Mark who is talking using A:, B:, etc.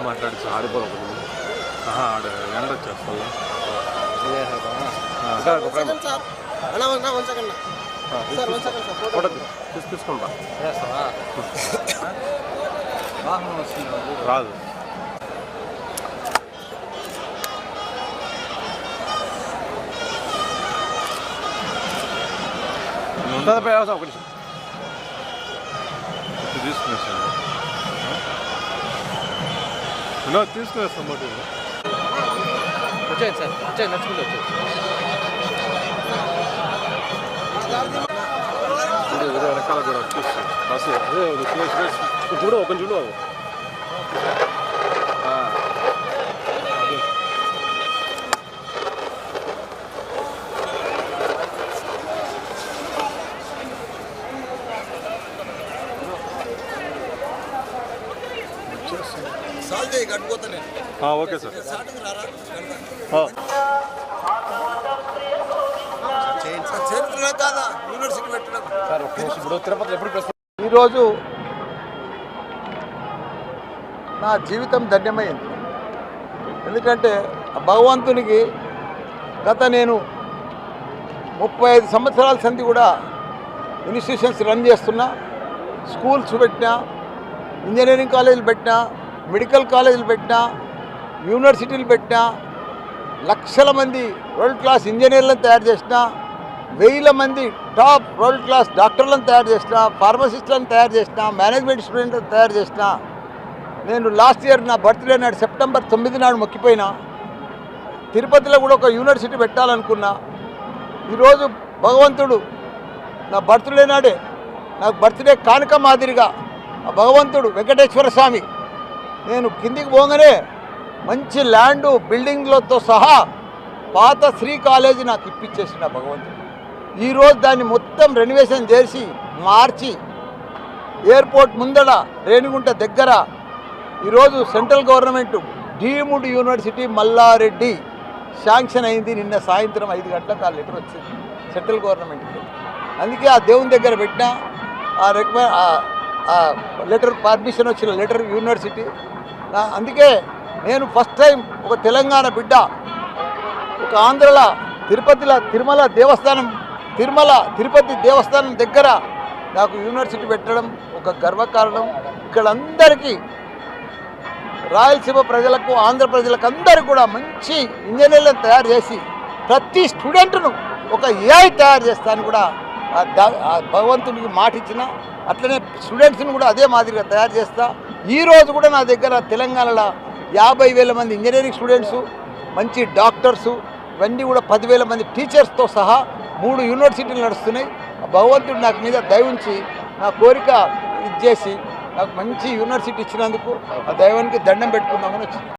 A: మాట్లాడి ఆడిపోదు ఆడ ఎండ వచ్చేస్తా తీసుకుంటా రాదు ఉంటుంది ఒకటి తీసుకునేస్తాను తీసుకునేస్తాం బట్
B: వచ్చేది సార్ వచ్చేది నడుచుకుంటూ వచ్చేది
A: వెనకాల కూడా వచ్చేస్తుంది బస్సు చూడు ఒక చూడు ఓకే సార్
C: ఈరోజు నా జీవితం ధన్యమైంది. ఎందుకంటే భగవంతునికి నేను 35 సంవత్సరాల సంది కూడా ఇన్స్టిట్యూషన్స్ రన్ చేస్తున్నా, స్కూల్స్ పెట్టినా, ఇంజనీరింగ్ కాలేజీలు పెట్టినా, మెడికల్ కాలేజీలు పెట్టినా, యూనివర్సిటీలు పెట్టినా, లక్షల మంది వరల్డ్ క్లాస్ ఇంజనీర్లను తయారు చేసిన, 1000 మంది టాప్ వరల్డ్ క్లాస్ డాక్టర్లను తయారు చేసిన, ఫార్మసిస్టులను తయారు చేసిన, మేనేజ్మెంట్ స్టూడెంట్లను తయారు చేసిన. నేను లాస్ట్ ఇయర్ నా బర్త్డే నాడు సెప్టెంబర్ 9 నాడు మొక్కిపోయినా. తిరుపతిలో కూడా ఒక యూనివర్సిటీ పెట్టాలనుకున్నా. ఈరోజు భగవంతుడు నా బర్త్డే నాడే నాకు బర్త్డే కానుక మాదిరిగా ఆ భగవంతుడు వెంకటేశ్వర స్వామి నేను కిందికి పోగానే మంచి ల్యాండు బిల్డింగ్లతో సహా పాత శ్రీ కాలేజీ నాకు ఇప్పించేసిన భగవంతుడు. ఈరోజు దాన్ని మొత్తం రెనోవేషన్ చేసి మార్చి ఎయిర్పోర్ట్ ముందడ రేణిగుంట దగ్గర ఈరోజు central government deemed university Mallareddy sanction అయింది. నిన్న సాయంత్రం 5 గంటలకు ఆ లెటర్ వచ్చింది సెంట్రల్ గవర్నమెంట్కి. అందుకే ఆ దేవుని దగ్గర పెట్టిన ఆ లెటర్ పర్మిషన్ వచ్చిన లెటర్ యూనివర్సిటీ. అందుకే నేను ఫస్ట్ టైం ఒక తెలంగాణ బిడ్డ ఒక ఆంధ్రలో తిరుపతి దేవస్థానం దగ్గర నాకు యూనివర్సిటీ పెట్టడం ఒక గర్వకారణం. ఇక్కడ అందరికీ రాయలసీమ ప్రజలకు ఆంధ్ర ప్రజలకు అందరికీ కూడా మంచి ఇంజనీర్లను తయారు చేసి ప్రతి స్టూడెంట్ను ఒక ఏఐ తయారు చేస్తాను కూడా భగవంతునికి మాట ఇచ్చిన. అట్లనే స్టూడెంట్స్ని కూడా అదే మాదిరిగా తయారు చేస్తా. ఈరోజు కూడా నా దగ్గర తెలంగాణలో 50,000 మంది ఇంజనీరింగ్ స్టూడెంట్సు, మంచి డాక్టర్సు, ఇవన్నీ కూడా 10,000 మంది టీచర్స్తో సహా 3 యూనివర్సిటీలు నడుస్తున్నాయి. భగవంతుడు నాకు మీద దయ ఉంచి నా కోరిక ఇచ్చేసి నాకు మంచి యూనివర్సిటీ ఇచ్చినందుకు ఆ దైవానికి దండం పెట్టుకుందామని వచ్చింది.